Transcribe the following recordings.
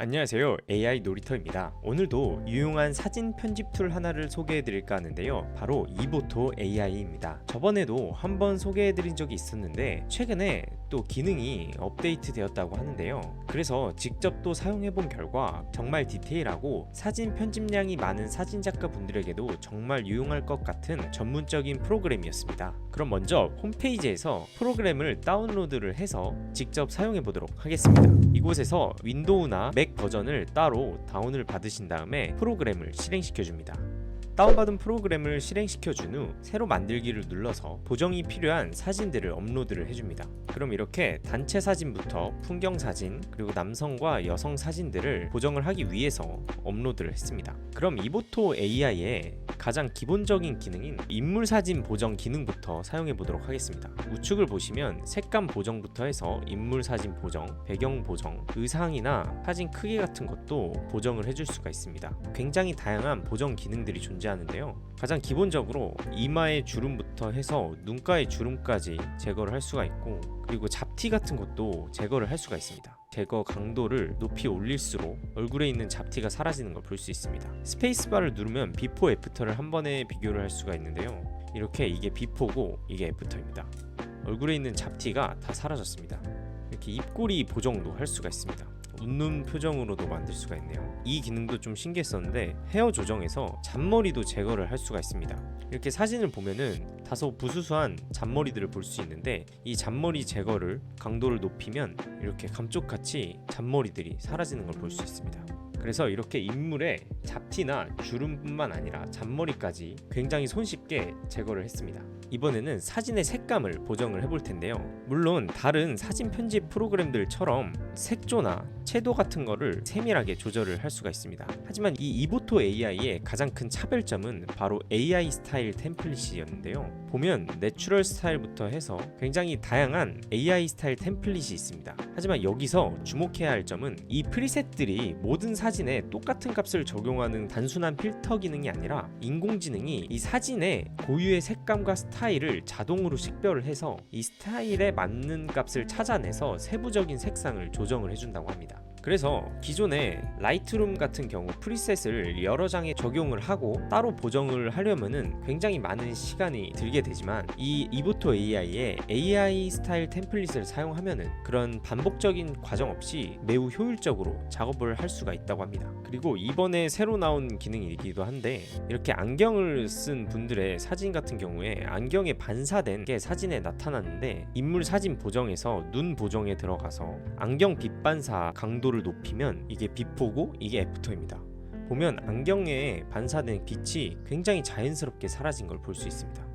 안녕하세요, AI 놀이터입니다. 오늘도 유용한 사진 편집 툴 하나를 소개해드릴까 하는데요, 바로 이보토 AI입니다. 저번에도 한번 소개해드린 적이 있었는데 최근에 또 기능이 업데이트 되었다고 하는데요, 그래서 직접 또 사용해본 결과 정말 디테일하고 사진 편집량이 많은 사진작가 분들에게도 정말 유용할 것 같은 전문적인 프로그램이었습니다. 그럼 먼저 홈페이지에서 프로그램을 다운로드를 해서 직접 사용해보도록 하겠습니다. 이곳에서 윈도우나 맥 버전을 따로 다운을 받으신 다음에 프로그램을 실행시켜줍니다. 다운받은 프로그램을 실행시켜준 후 새로 만들기를 눌러서 보정이 필요한 사진들을 업로드를 해줍니다. 그럼 이렇게 단체 사진부터 풍경 사진, 그리고 남성과 여성 사진들을 보정을 하기 위해서 업로드를 했습니다. 그럼 이보토 AI의 가장 기본적인 기능인 인물 사진 보정 기능부터 사용해 보도록 하겠습니다. 우측을 보시면 색감 보정부터 해서 인물 사진 보정, 배경 보정, 의상이나 사진 크기 같은 것도 보정을 해줄 수가 있습니다. 굉장히 다양한 보정 기능들이 존재하는데요, 가장 기본적으로 이마의 주름부터 해서 눈가의 주름까지 제거를 할 수가 있고, 그리고 잡티 같은 것도 제거를 할 수가 있습니다. 제거 강도를 높이 올릴수록 얼굴에 있는 잡티가 사라지는 걸 볼 수 있습니다. 스페이스바를 누르면 비포 애프터를 한 번에 비교를 할 수가 있는데요, 이렇게 이게 비포고 이게 애프터입니다. 얼굴에 있는 잡티가 다 사라졌습니다. 이렇게 입꼬리 보정도 할 수가 있습니다. 웃는 표정으로도 만들 수가 있네요. 이 기능도 좀 신기했었는데 헤어 조정에서 잔머리도 제거를 할 수가 있습니다. 이렇게 사진을 보면은 다소 부수수한 잔머리들을 볼 수 있는데, 이 잔머리 제거를 강도를 높이면 이렇게 감쪽같이 잔머리들이 사라지는 걸 볼 수 있습니다. 그래서 이렇게 인물의 잡티나 주름뿐만 아니라 잔머리까지 굉장히 손쉽게 제거를 했습니다. 이번에는 사진의 색감을 보정을 해볼 텐데요, 물론 다른 사진 편집 프로그램들처럼 색조나 채도 같은 거를 세밀하게 조절을 할 수가 있습니다. 하지만 이 이보토 AI의 가장 큰 차별점은 바로 AI 스타일 템플릿이었는데요, 보면 내추럴 스타일부터 해서 굉장히 다양한 AI 스타일 템플릿이 있습니다. 하지만 여기서 주목해야 할 점은 이 프리셋들이 모든 사진에 똑같은 값을 적용하는 단순한 필터 기능이 아니라 인공지능이 이 사진의 고유의 색감과 스타일을 자동으로 식별을 해서 이 스타일에 맞는 값을 찾아내서 세부적인 색상을 조정을 해준다고 합니다. 그래서 기존의 라이트룸 같은 경우 프리셋을 여러 장에 적용을 하고 따로 보정을 하려면은 굉장히 많은 시간이 들게 되지만, 이 이보토 AI의 AI 스타일 템플릿을 사용하면은 그런 반복적인 과정 없이 매우 효율적으로 작업을 할 수가 있다고 합니다. 그리고 이번에 새로 나온 기능이기도 한데, 이렇게 안경을 쓴 분들의 사진 같은 경우에 안경에 반사된 게 사진에 나타났는데, 인물 사진 보정에서 눈 보정에 들어가서 안경 빛 반사 강도를 높이면 이게 비포고 이게 애프터입니다. 보면 안경에 반사된 빛이 굉장히 자연스럽게 사라진 걸 볼 수 있습니다.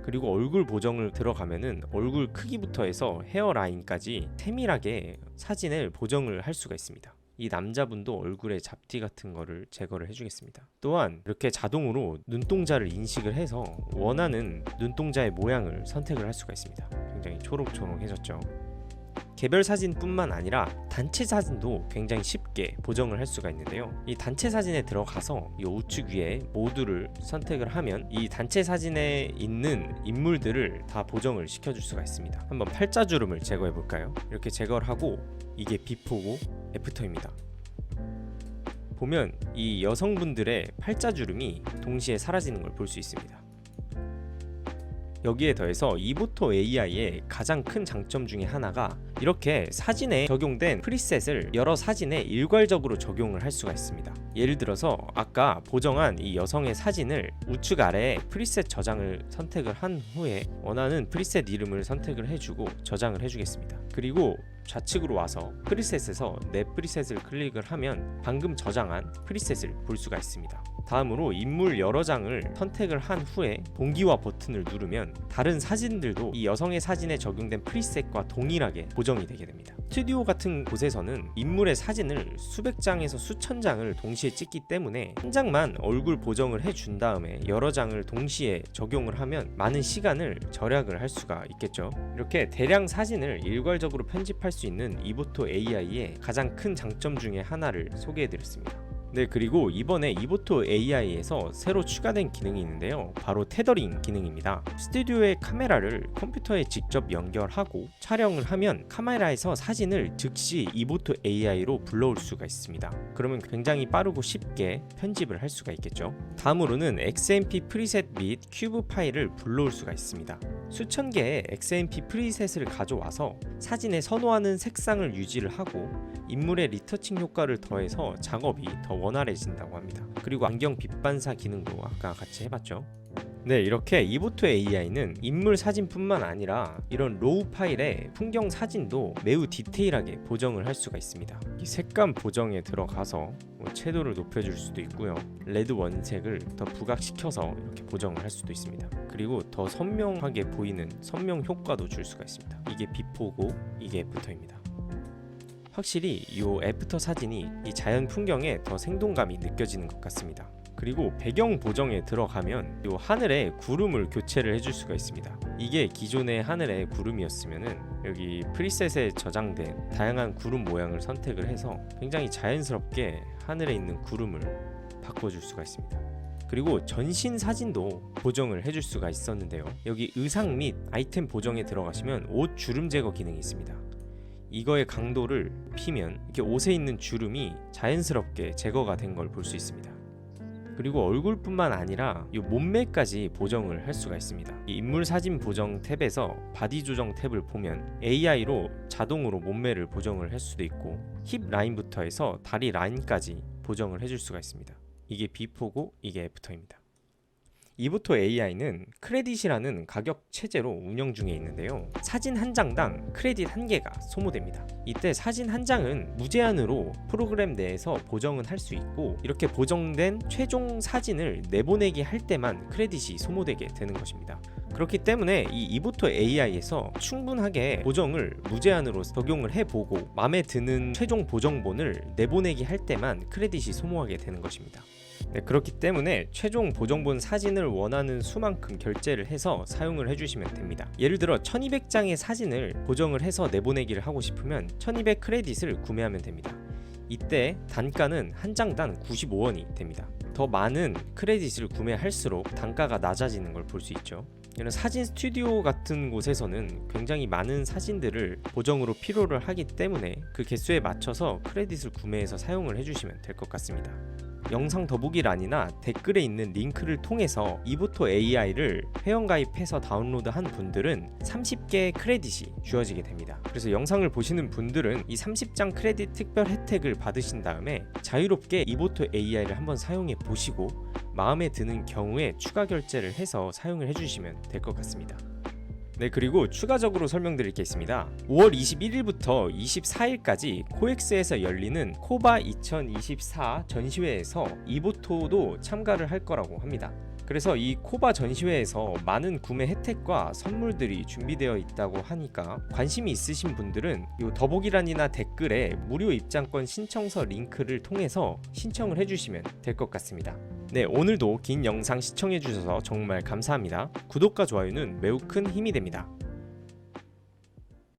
그리고 얼굴 보정을 들어가면은 얼굴 크기부터 해서 헤어라인까지 세밀하게 사진을 보정을 할 수가 있습니다. 이 남자분도 얼굴에 잡티 같은 거를 제거를 해주겠습니다. 또한 이렇게 자동으로 눈동자를 인식을 해서 원하는 눈동자의 모양을 선택을 할 수가 있습니다. 굉장히 초록초록해졌죠. 개별 사진뿐만 아니라 단체 사진도 굉장히 쉽게 보정을 할 수가 있는데요, 이 단체 사진에 들어가서 이 우측 위에 모두를 선택을 하면 이 단체 사진에 있는 인물들을 다 보정을 시켜줄 수가 있습니다. 한번 팔자주름을 제거해 볼까요? 이렇게 제거를 하고 이게 비포고 애프터입니다. 보면 이 여성분들의 팔자주름이 동시에 사라지는 걸 볼 수 있습니다. 여기에 더해서 이보토 AI의 가장 큰 장점 중에 하나가 이렇게 사진에 적용된 프리셋을 여러 사진에 일괄적으로 적용을 할 수가 있습니다. 예를 들어서 아까 보정한 이 여성의 사진을 우측 아래에 프리셋 저장을 선택을 한 후에 원하는 프리셋 이름을 선택을 해주고 저장을 해주겠습니다. 그리고 좌측으로 와서 프리셋에서 내 프리셋을 클릭을 하면 방금 저장한 프리셋을 볼 수가 있습니다. 다음으로 인물 여러 장을 선택을 한 후에 동기화 버튼을 누르면 다른 사진들도 이 여성의 사진에 적용된 프리셋과 동일하게 보정이 되게 됩니다. 스튜디오 같은 곳에서는 인물의 사진을 수백 장에서 수천 장을 동시에 찍기 때문에 한 장만 얼굴 보정을 해준 다음에 여러 장을 동시에 적용을 하면 많은 시간을 절약을 할 수가 있겠죠. 이렇게 대량 사진을 일괄적으로 편집할 수 있는 이보토 AI의 가장 큰 장점 중에 하나를 소개해드렸습니다. 네, 그리고 이번에 이보토 AI에서 새로 추가된 기능이 있는데요. 바로 테더링 기능입니다. 스튜디오의 카메라를 컴퓨터에 직접 연결하고 촬영을 하면 카메라에서 사진을 즉시 이보토 AI로 불러올 수가 있습니다. 그러면 굉장히 빠르고 쉽게 편집을 할 수가 있겠죠. 다음으로는 XMP 프리셋 및 큐브 파일을 불러올 수가 있습니다. 수천 개의 XMP 프리셋을 가져와서 사진에 선호하는 색상을 유지를 하고 인물의 리터칭 효과를 더해서 작업이 더 원활해진다고 합니다. 그리고 안경 빛 반사 기능도 아까 같이 해봤죠. 네, 이렇게 이보토 AI는 인물 사진뿐만 아니라 이런 로우 파일의 풍경 사진도 매우 디테일하게 보정을 할 수가 있습니다. 이 색감 보정에 들어가서 채도를 높여줄 수도 있고요. 레드 원색을 더 부각시켜서 이렇게 보정을 할 수도 있습니다. 그리고 더 선명하게 보이는 선명 효과도 줄 수가 있습니다. 이게 비포고 이게 애프터입니다. 확실히 이 애프터 사진이 이 자연 풍경에 더 생동감이 느껴지는 것 같습니다. 그리고 배경 보정에 들어가면 이 하늘에 구름을 교체를 해줄 수가 있습니다. 이게 기존의 하늘의 구름이었으면은 여기 프리셋에 저장된 다양한 구름 모양을 선택을 해서 굉장히 자연스럽게 하늘에 있는 구름을 바꿔줄 수가 있습니다. 그리고 전신 사진도 보정을 해줄 수가 있었는데요. 여기 의상 및 아이템 보정에 들어가시면 옷 주름 제거 기능이 있습니다. 이거의 강도를 피면 이렇게 옷에 있는 주름이 자연스럽게 제거가 된 걸 볼 수 있습니다. 그리고 얼굴뿐만 아니라 이 몸매까지 보정을 할 수가 있습니다. 이 인물 사진 보정 탭에서 바디 조정 탭을 보면 AI로 자동으로 몸매를 보정을 할 수도 있고 힙 라인부터 해서 다리 라인까지 보정을 해줄 수가 있습니다. 이게 비포고 이게 애프터입니다. 이보토 AI는 크레딧이라는 가격 체제로 운영 중에 있는데요. 사진 한 장당 크레딧 1개가 소모됩니다. 이때 사진 한 장은 무제한으로 프로그램 내에서 보정은 할 수 있고 이렇게 보정된 최종 사진을 내보내기 할 때만 크레딧이 소모되게 되는 것입니다. 그렇기 때문에 이 이보토 AI에서 충분하게 보정을 무제한으로 적용을 해보고 마음에 드는 최종 보정본을 내보내기 할 때만 크레딧이 소모하게 되는 것입니다. 네, 그렇기 때문에 최종 보정본 사진을 원하는 수만큼 결제를 해서 사용을 해주시면 됩니다. 예를 들어 1200장의 사진을 보정을 해서 내보내기를 하고 싶으면 1200 크레딧을 구매하면 됩니다. 이때 단가는 한 장당 95원이 됩니다. 더 많은 크레딧을 구매할수록 단가가 낮아지는 걸 볼 수 있죠. 이런 사진 스튜디오 같은 곳에서는 굉장히 많은 사진들을 보정으로 필요를 하기 때문에 그 개수에 맞춰서 크레딧을 구매해서 사용을 해주시면 될 것 같습니다. 영상 더보기란이나 댓글에 있는 링크를 통해서 이보토 AI를 회원가입해서 다운로드한 분들은 30개의 크레딧이 주어지게 됩니다. 그래서 영상을 보시는 분들은 이 30장 크레딧 특별 혜택을 받으신 다음에 자유롭게 이보토 AI를 한번 사용해 보시고 마음에 드는 경우에 추가 결제를 해서 사용을 해주시면 될 것 같습니다. 네, 그리고 추가적으로 설명드릴 게 있습니다. 5월 21일부터 24일까지 코엑스에서 열리는 코바 2024 전시회에서 이보토도 참가를 할 거라고 합니다. 그래서 이 코바 전시회에서 많은 구매 혜택과 선물들이 준비되어 있다고 하니까 관심이 있으신 분들은 이 더보기란이나 댓글에 무료 입장권 신청서 링크를 통해서 신청을 해주시면 될 것 같습니다. 네, 오늘도 긴 영상 시청해주셔서 정말 감사합니다. 구독과 좋아요는 매우 큰 힘이 됩니다.